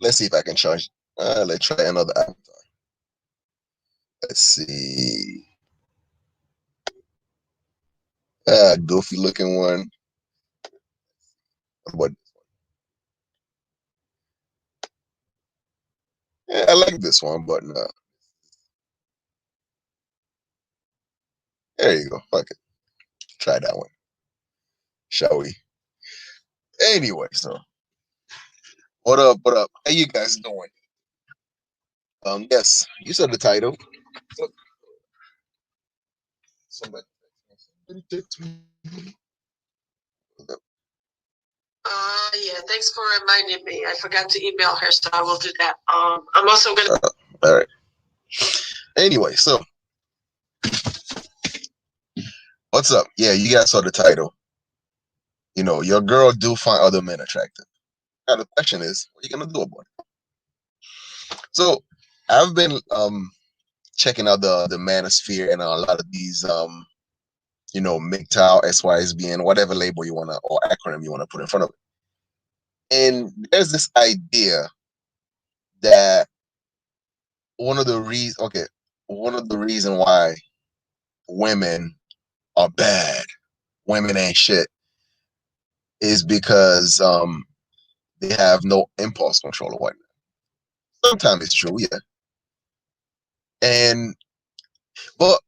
Let's see if I can charge. Let's try another avatar. Let's see. Goofy looking one. What? Yeah, I like this one, but no. There you go. Fuck it. Try that one. Shall we? Anyway, so what up? What up? How you guys doing? Yes, you saw the title. Look, somebody. Yeah, thanks for reminding me. I forgot to email her, so I will do that. I'm also gonna. All right. Anyway, so what's up? Yeah, you guys saw the title. You know, your girl do find other men attractive. Now the question is, what are you gonna do about it? So I've been checking out the manosphere and a lot of these you know, MGTOW, SYSBN, whatever label you wanna or acronym you wanna put in front of it. And there's this idea that one of the reason why women are bad, women ain't shit, is because they have no impulse control or whatnot. Sometimes it's true, yeah. And but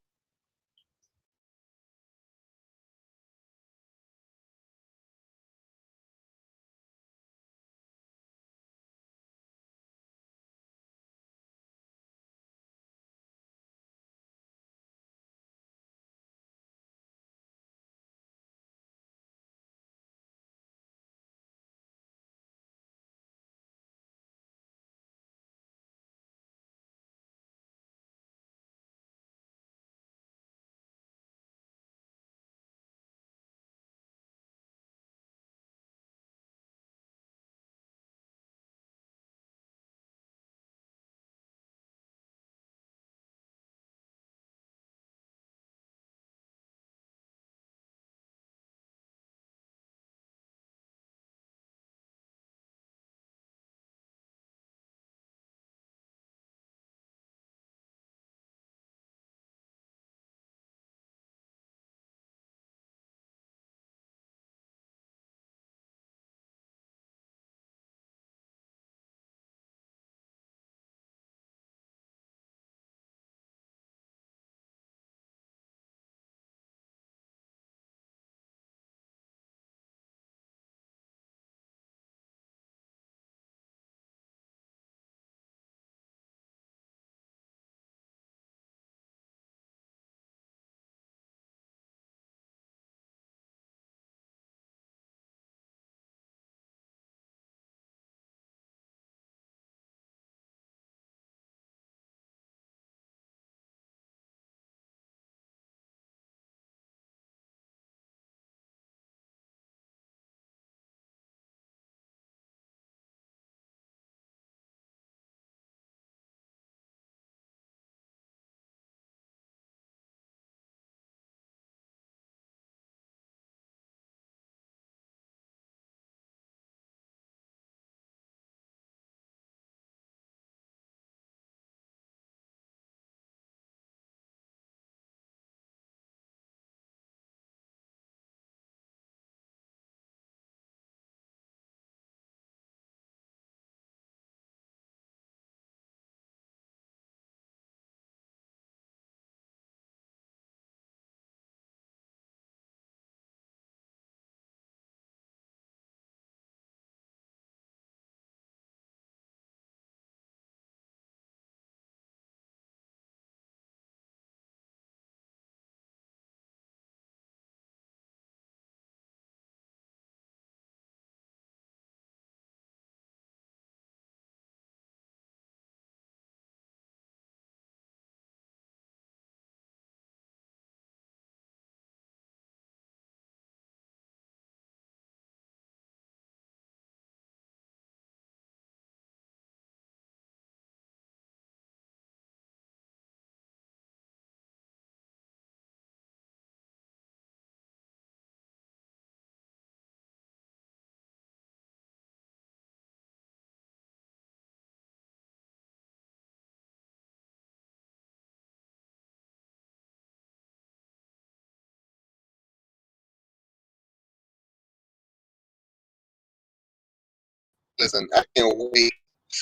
Listen, I can't wait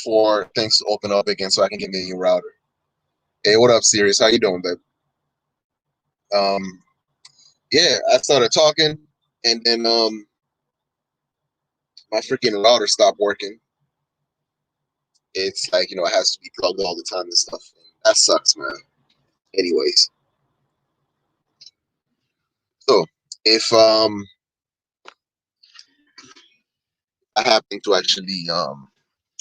for things to open up again so I can get me a new router. Hey, what up, Sirius? How you doing, babe? Um, yeah, I started talking, and then my freaking router stopped working. It's like it has to be plugged all the time and stuff. That sucks, man. Anyways, so if I happen to actually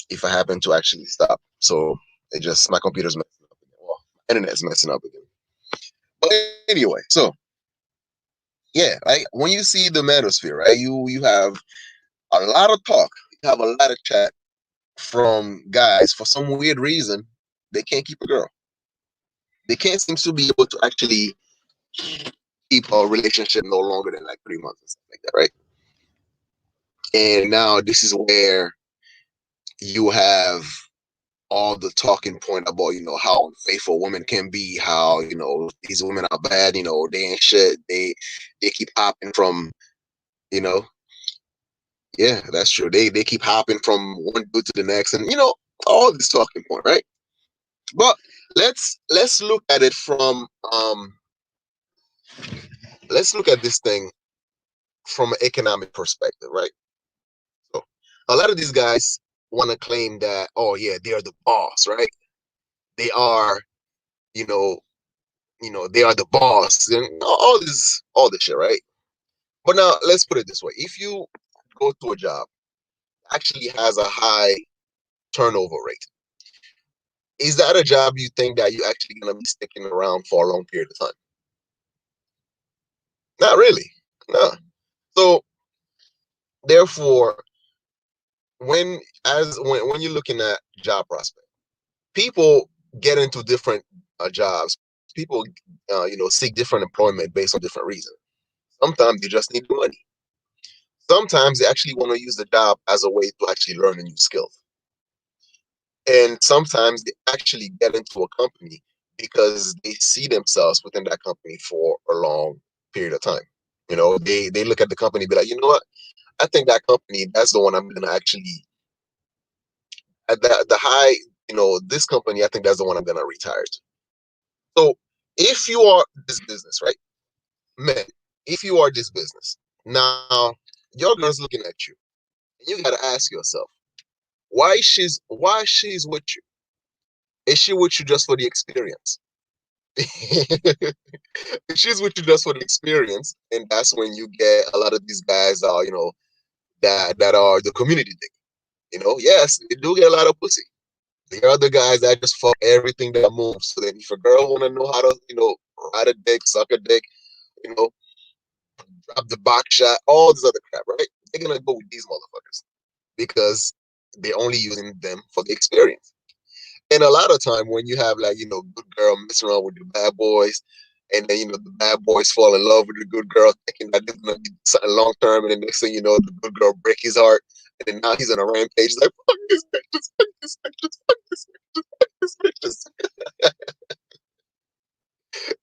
if I happen to actually stop, so it just my computer's messing up again. Well, my internet's messing up again. But anyway, so yeah, like when you see the manosphere, right? You have a lot of talk, you have a lot of chat from guys for some weird reason. They can't keep a girl. They can't seem to be able to actually keep a relationship no longer than like 3 months or something like that, right? And now this is where you have all the talking point about how unfaithful women can be, how these women are bad, they ain't shit, they keep hopping from you know yeah, that's true, they keep hopping from one dude to the next, and all this talking point, right? But let's look at it from let's look at this thing from an economic perspective, right? So a lot of these guys want to claim that, oh yeah, they are the boss, right? They are, you know, they are the boss and all this shit, right? But now let's put it this way: if you go to a job actually has a high turnover rate, is that a job you think that you're actually gonna be sticking around for a long period of time? Not really. No. So therefore, when you're looking at job prospect, people get into different jobs. People seek different employment based on different reasons. Sometimes they just need the money. Sometimes they actually want to use the job as a way to actually learn a new skill. And sometimes they actually get into a company because they see themselves within that company for a long period of time. They look at the company and be like, you know what? I think that company, that's the one I'm gonna actually at the high, this company, I think that's the one I'm gonna retire to. So if you are this business, right? Man, if you are this business, now your girl's looking at you, and you gotta ask yourself, why she's with you? Is she with you just for the experience? If she's with you just for the experience, and that's when you get a lot of these guys are, that are the community thing. Yes, they do get a lot of pussy. The other guys that just fuck everything that moves. So then if a girl wanna know how to, ride a dick, suck a dick, you know, drop the box shot, all this other crap, right? They're gonna go with these motherfuckers because they're only using them for the experience. And a lot of time when you have like, good girl messing around with the bad boys, and then the bad boys fall in love with the good girl, thinking that this is gonna be something long term, and then next thing you know, the good girl break his heart, and then now he's on a rampage, he's like fuck this bitch, fuck this bitch, fuck this bitch, fuck this bitch.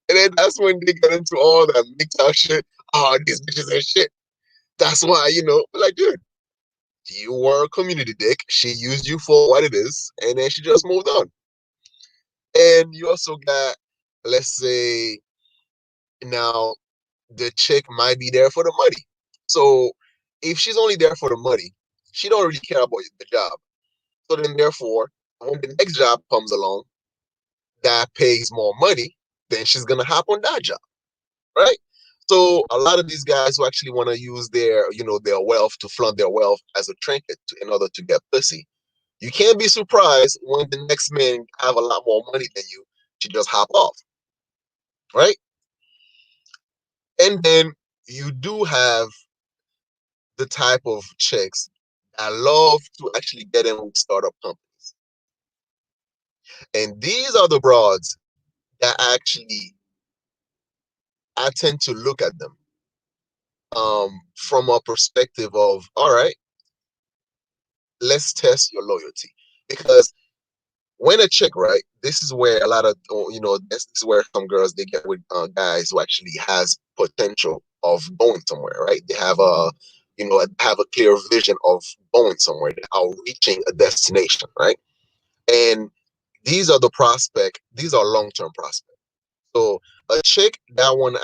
And then that's when they get into all that MGTOW shit. Oh, these bitches are shit. That's why, like, dude, you were a community dick. She used you for what it is, and then she just moved on. And you also got, let's say, now the chick might be there for the money. So if she's only there for the money, she don't really care about the job. So then, therefore, when the next job comes along that pays more money, then she's gonna hop on that job, right? So a lot of these guys who actually want to use their wealth to flaunt their wealth as a trinket in order to get pussy, you can't be surprised when the next man have a lot more money than you to just hop off, right? And then you do have the type of chicks that love to actually get in with startup companies. And these are the broads that actually, I tend to look at them from a perspective of, all right, let's test your loyalty. Because when a chick, right, this is where a lot of, this is where some girls, they get with guys who actually has potential of going somewhere, right? They have have a clear vision of going somewhere, that are reaching a destination, right? And these are the prospect. These are long-term prospects. So a chick that want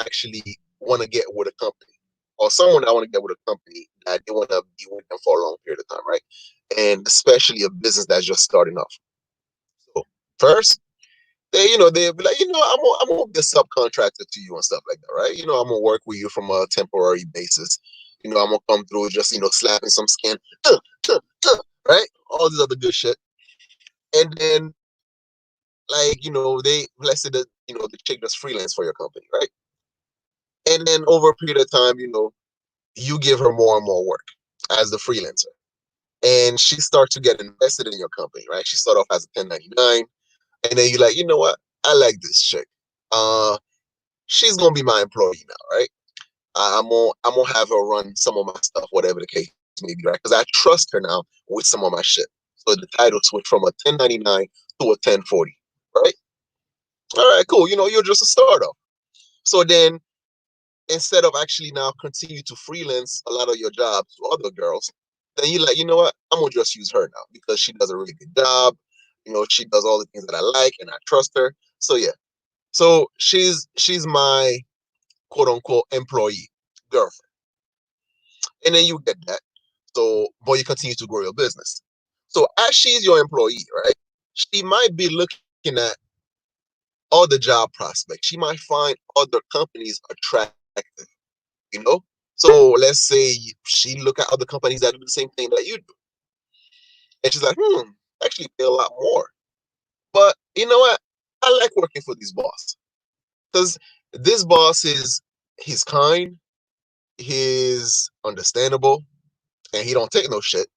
to get with a company, or someone that want to get with a company that they want to be with them for a long period of time, right? And especially a business that's just starting off. So first, they'll be like, I'm gonna be a subcontractor to you and stuff like that, right? I'm gonna work with you from a temporary basis. I'm gonna come through just slapping some skin, right? All this other good shit, and then they, let's say that the chick does freelance for your company, right? And then over a period of time, you give her more and more work as the freelancer, and she starts to get invested in your company, right? She start off as a 1099, and then you're like, you know what? I like this chick. Uh, she's gonna be my employee now, right? I'm gonna have her run some of my stuff, whatever the case may be, right? Because I trust her now with some of my shit. So the title switched from a 1099 to a 1040, right? All right, cool. You're just a startup. So then instead of actually now continue to freelance a lot of your jobs to other girls, then you're like, you know what? I'm gonna just use her now because she does a really good job. She does all the things that I like and I trust her. So yeah. So she's my quote unquote employee girlfriend. And then you get that. So, but you continue to grow your business. So as she's your employee, right? She might be looking at other job prospects. She might find other companies attractive, you know? So let's say she look at other companies that do the same thing that you do. And she's like, actually pay a lot more. But you know what? I like working for this boss. Because this boss he's kind, he's understandable, and he don't take no shit.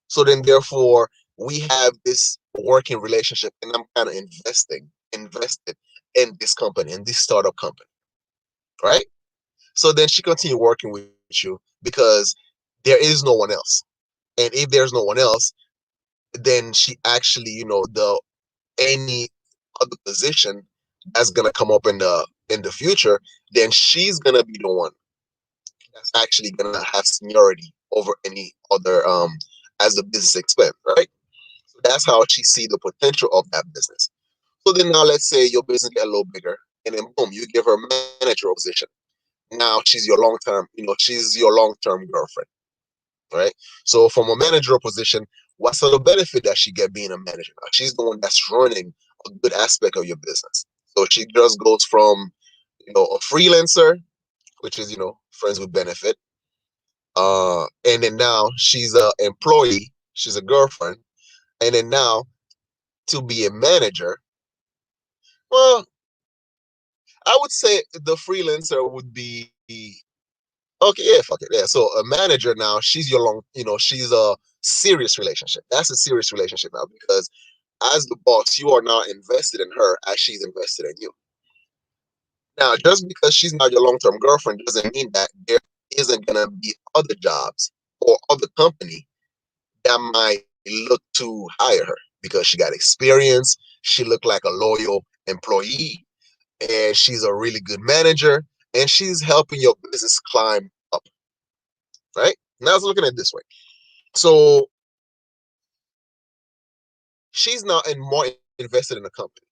So then therefore we have this working relationship, and I'm kind of invested in this company, in this startup company, right? So then she continued working with you because there is no one else. And if there's no one else, then she actually, the any other position that's gonna come up in the future, then she's gonna be the one that's actually gonna have seniority over any other as the business expands, right? So that's how she see the potential of that business. So then now let's say your business get a little bigger, and then boom, you give her manager position. Now she's your long-term girlfriend, right? So from a managerial position, what's the benefit that she get being a manager? Now, she's the one that's running a good aspect of your business. So she just goes from, a freelancer, which is, friends with benefit. And then now she's a employee, she's a girlfriend. And then now to be a manager, well, I would say the freelancer would be okay, yeah, fuck it. Yeah. So a manager now, she's your she's a serious relationship. That's a serious relationship now because as the boss, you are now invested in her as she's invested in you. Now, just because she's not your long-term girlfriend doesn't mean that there isn't gonna be other jobs or other company that might look to hire her because she got experience, she looked like a loyal employee, and she's a really good manager, and she's helping your business climb up, right? Now, I was looking at it this way. So she's now more invested in the company.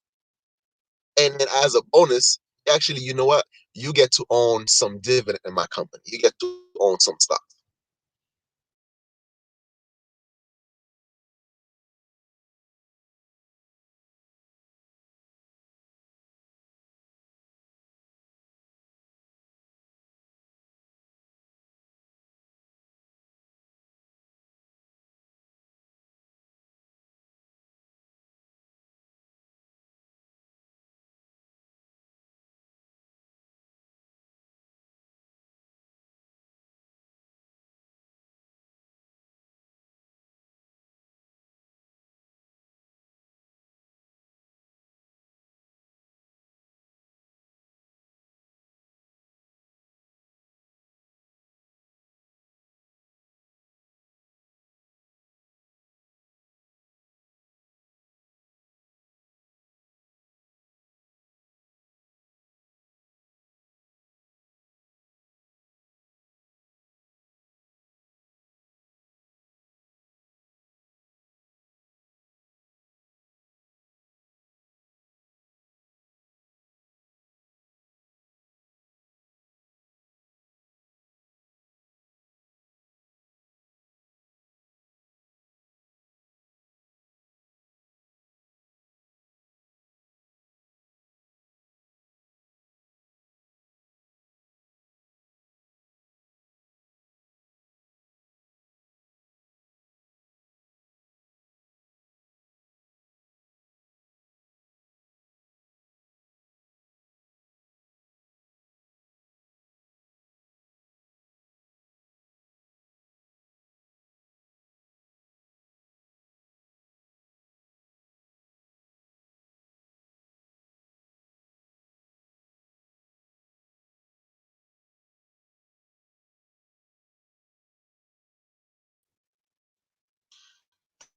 And then as a bonus, actually, you know what? You get to own some dividend in my company. You get to own some stock.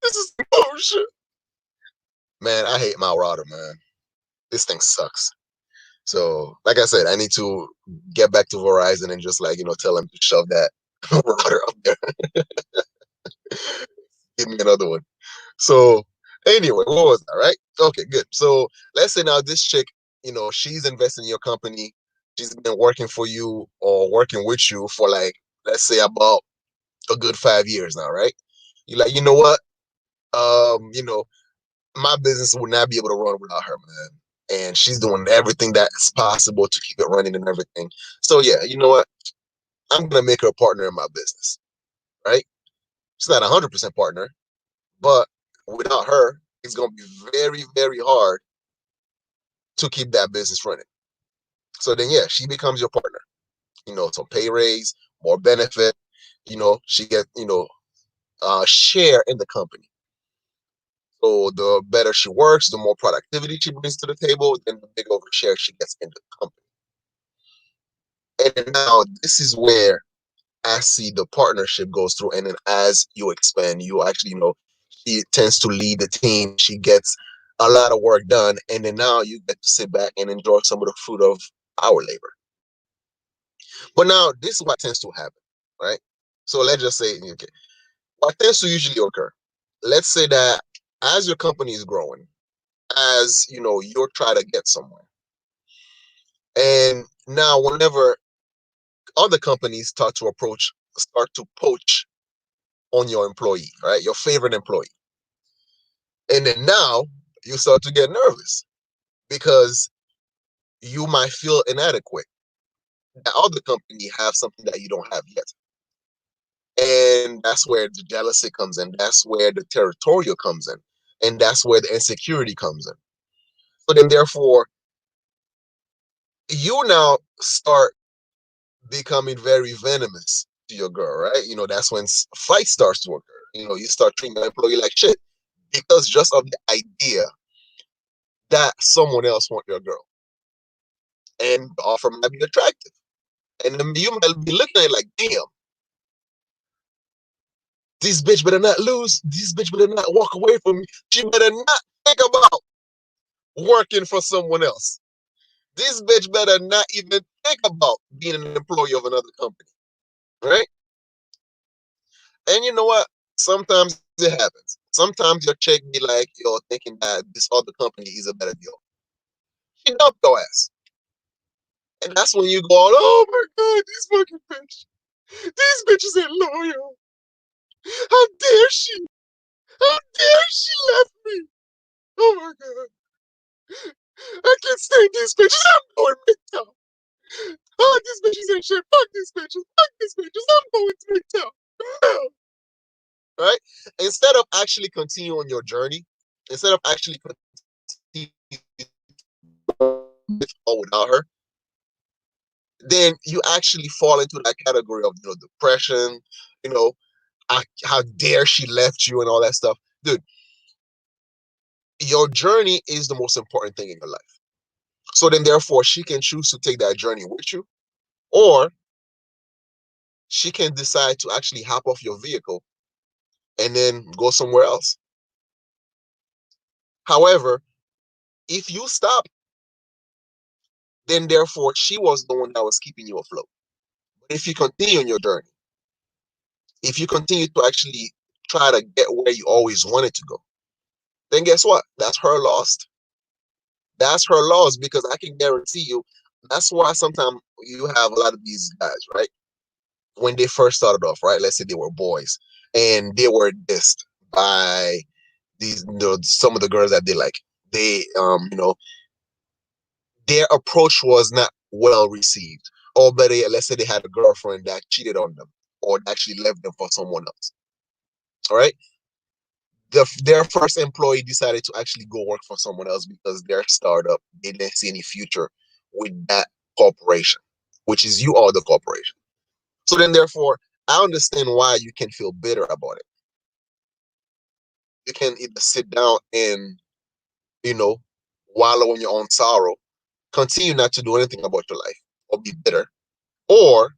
This is some bullshit. Man, I hate my router, man. This thing sucks. So, like I said, I need to get back to Verizon and just like, tell them to shove that router up there. Give me another one. So, anyway, what was that, right? Okay, good. So, let's say now this chick, she's investing in your company. She's been working for you or working with you for like, let's say about a good 5 years now, right? You're like, you know what? My business would not be able to run without her, man. And she's doing everything that's possible to keep it running and everything. So yeah, you know what? I'm gonna make her a partner in my business, right? She's not 100% partner, but without her, it's gonna be very, very hard to keep that business running. So then, yeah, she becomes your partner. Some pay raise, more benefit. She get share in the company. So the better she works, the more productivity she brings to the table, then the bigger of a share she gets in the company. And now this is where I see the partnership goes through. And then as you expand, you actually, she tends to lead the team. She gets a lot of work done. And then now you get to sit back and enjoy some of the fruit of our labor. But now this is what tends to happen, right? So let's just say, okay, what tends to usually occur? Let's say that as your company is growing, as you're trying to get somewhere. And now whenever other companies start to poach on your employee, right? Your favorite employee. And then now you start to get nervous because you might feel inadequate. The other company have something that you don't have yet. And that's where the jealousy comes in. That's where the territorial comes in. And that's where the insecurity comes in. So then therefore, you now start becoming very venomous to your girl, right? That's when fight starts to occur. You start treating your employee like shit because just of the idea that someone else want your girl. And the offer might be attractive. And then you might be looking at it like, damn, this bitch better not lose. This bitch better not walk away from me. She better not think about working for someone else. This bitch better not even think about being an employee of another company, right? And you know what? Sometimes it happens. Sometimes your check be like, you're thinking that this other company is a better deal. She dumped your ass. And that's when you go, oh my God, this fucking bitch. These bitches ain't loyal. How dare she? How dare she left me? Oh my God. I can't stand these bitches. I'm going MGTOW. Oh, these bitches ain't shit. Fuck these bitches. Fuck these bitches. I'm going to MGTOW. No. Right? Instead of actually continue on your journey, instead of actually continue with or without her, then you actually fall into that category of depression, you know, how dare she left you and all that stuff. Dude, your journey is the most important thing in your life. So then therefore she can choose to take that journey with you, or she can decide to actually hop off your vehicle and then go somewhere else. However, if you stop, then therefore she was the one that was keeping you afloat. But if you continue on your journey, if you continue to actually try to get where you always wanted to go, then guess what? That's her loss. That's her loss, because I can guarantee you, that's why sometimes you have a lot of these guys, right? When they first started off, right? Let's say they were boys and they were dissed by these, some of the girls that they like. They, their approach was not well received. Or better yet, let's say they had a girlfriend that cheated on them or actually left them for someone else. All right. Their first employee decided to actually go work for someone else because their startup, they didn't see any future with that corporation, which is you are the corporation. So then therefore, I understand why you can feel bitter about it. You can either sit down and, you know, wallow in your own sorrow, continue not to do anything about your life or be bitter, or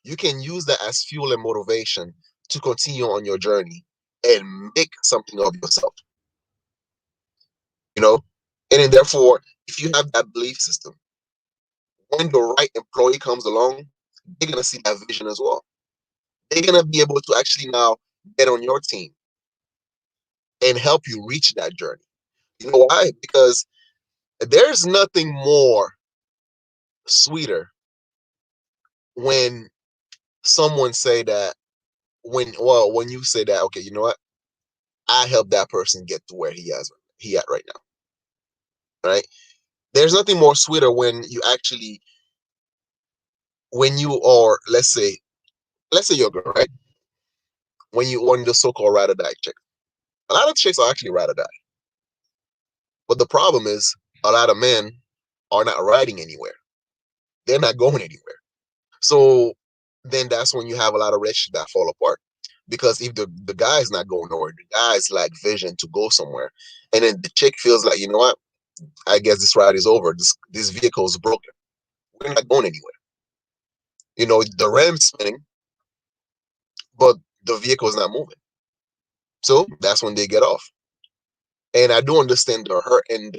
you can use that as fuel and motivation to continue on your journey and make something of yourself. You know, and then therefore, if you have that belief system, when the right employee comes along, they're gonna see that vision as well. They're gonna be able to actually now get on your team and help you reach that journey. You know why? Because there's nothing more sweeter when someone say that when you say that, okay, you know what? I helped that person get to where he at right now. Right? There's nothing more sweeter when you actually when you are let's say you're a girl, right? When you on the so-called ride or die chick. A lot of chicks are actually ride or die. But the problem is a lot of men are not riding anywhere. They're not going anywhere. So then that's when you have a lot of relationships that fall apart. Because if the guy's not going nowhere, the guy's like vision to go somewhere. And then the chick feels like, you know what? I guess this ride is over. This vehicle is broken. We're not going anywhere. You know, the ram's spinning, but the vehicle is not moving. So that's when they get off. And I do understand the hurt and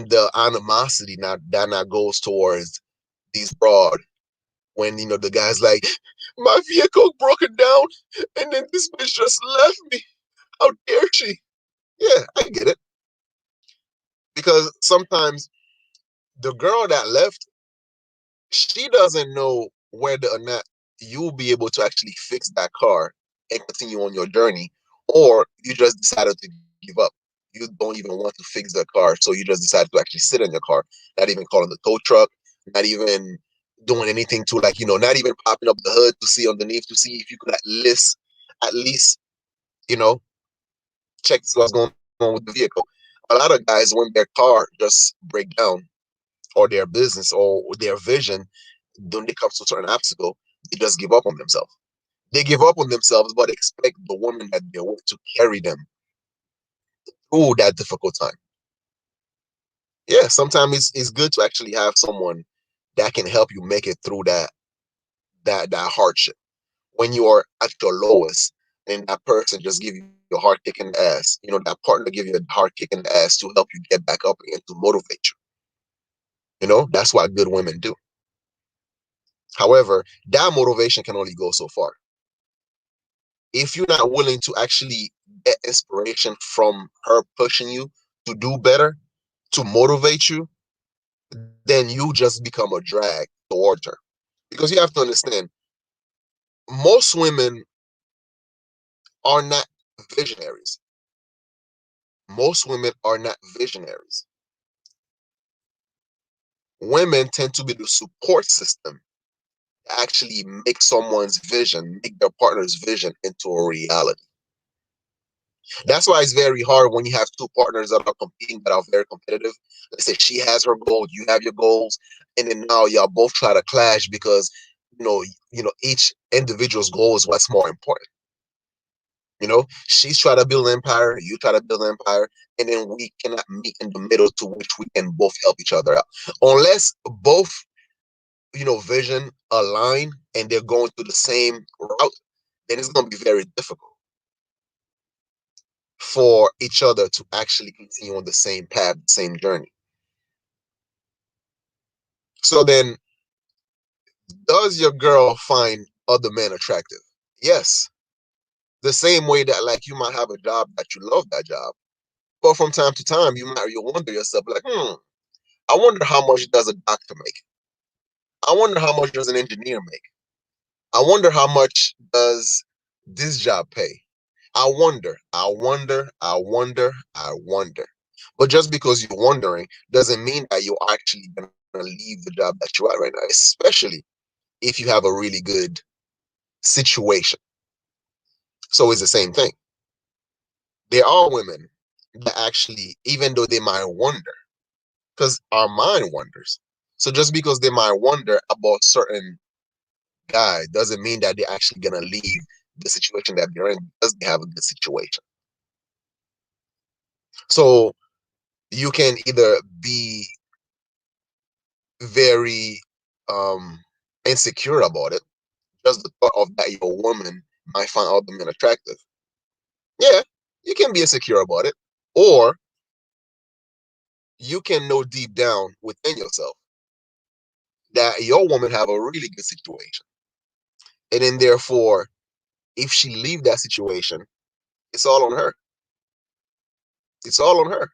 the animosity now that now goes towards these broad when the guy's like, my vehicle broken down, and then this bitch just left me. How dare she? Yeah, I get it. Because sometimes the girl that left, she doesn't know whether or not you'll be able to actually fix that car and continue on your journey, or you just decided to give up. You don't even want to fix the car, so you just decided to actually sit in your car, not even calling the tow truck, not even doing anything to, like, not even popping up the hood to see underneath to see if you could at least, you know, check what's going on with the vehicle. A lot of guys, when their car just break down, or their business or their vision, when it comes to a certain obstacle, they just give up on themselves. They give up on themselves, but expect the woman that they're with to carry them through that difficult time. Yeah, sometimes it's good to actually have someone that can help you make it through that hardship. When you are at your lowest, and that person just give you a hard kick in the ass, that partner give you a hard kick in the ass to help you get back up and to motivate you. That's what good women do. However, that motivation can only go so far. If you're not willing to actually get inspiration from her pushing you to do better, to motivate you, then you just become a drag towards her. Because you have to understand, most women are not visionaries. Most women are not visionaries. Women tend to be the support system to actually make someone's vision, make their partner's vision into a reality. That's why it's very hard when you have two partners that are competing, that are very competitive. Let's say she has her goals, you have your goals, and then now y'all both try to clash because each individual's goal is what's more important. She's trying to build an empire, you try to build an empire, and then we cannot meet in the middle to which we can both help each other out. Unless both, vision align and they're going through the same route, then it's going to be very difficult for each other to actually continue on the same path, the same journey. So then, does your girl find other men attractive? Yes. The same way that, like, you might have a job that you love that job, but from time to time you'll wonder yourself, like, I wonder how much does a doctor make? I wonder how much does an engineer make? I wonder how much does this job pay? I wonder. But just because you're wondering doesn't mean that you're actually going to leave the job that you're at right now, especially if you have a really good situation. So it's the same thing. There are women that actually, even though they might wonder, because our mind wonders. So just because they might wonder about certain guy doesn't mean that they're actually going to leave the situation that they're in because they have a good situation. So you can either be very insecure about it, just the thought of that your woman might find other men attractive. Yeah, you can be insecure about it, or you can know deep down within yourself that your woman have a really good situation, and then therefore, if she leave that situation, it's all on her. It's all on her.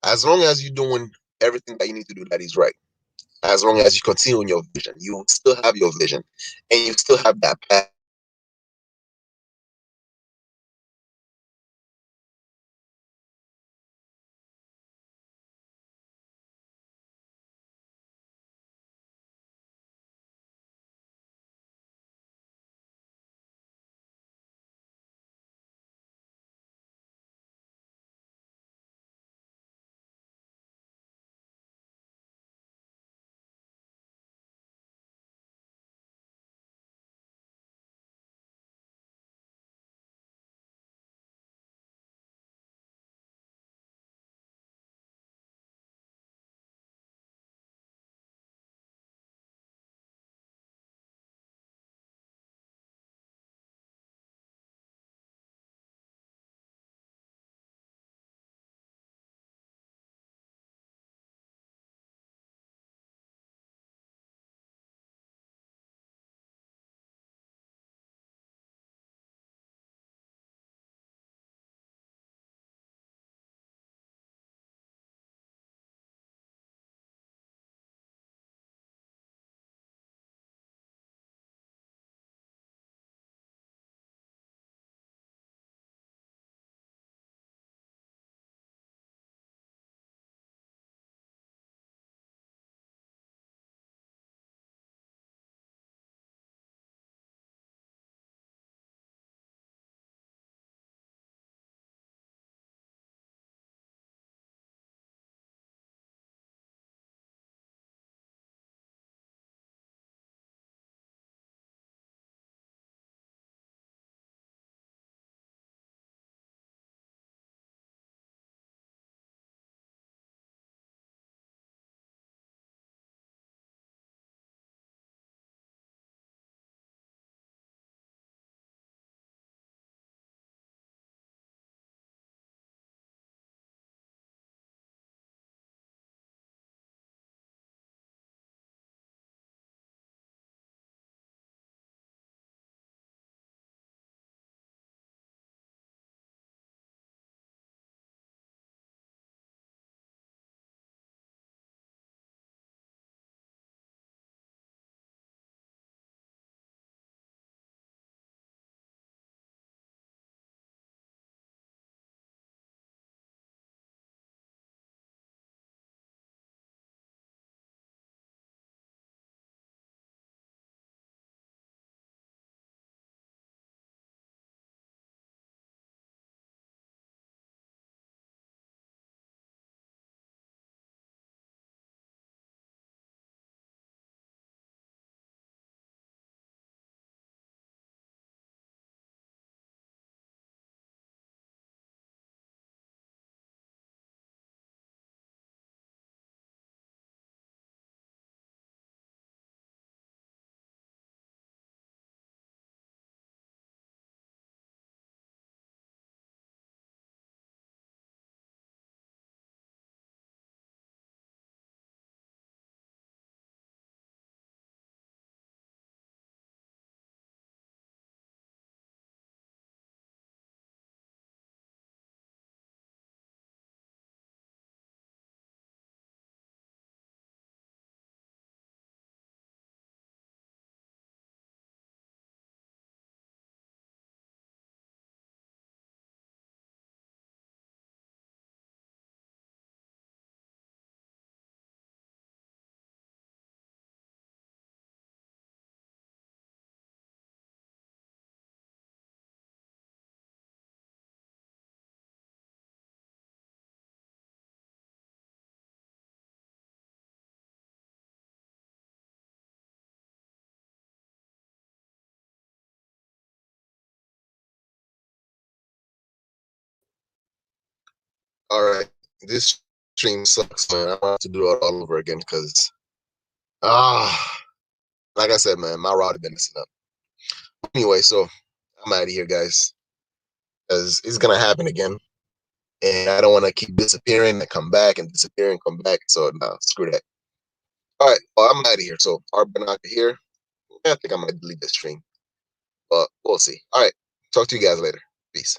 As long as you're doing everything that you need to do that is right, as long as you continue in your vision, you still have your vision, and you still have that passion for what you're doing. All right, this stream sucks, man. I'm gonna have to do it all over again because ah, like I said, man, my router been messing up. Anyway, so I'm out of here, guys, because it's gonna happen again, and I don't want to keep disappearing and come back and disappear and come back. So no, screw that. All right, well, I'm out of here. So Arbanaca here. I think I might delete this stream, but we'll see. All right, talk to you guys later. Peace.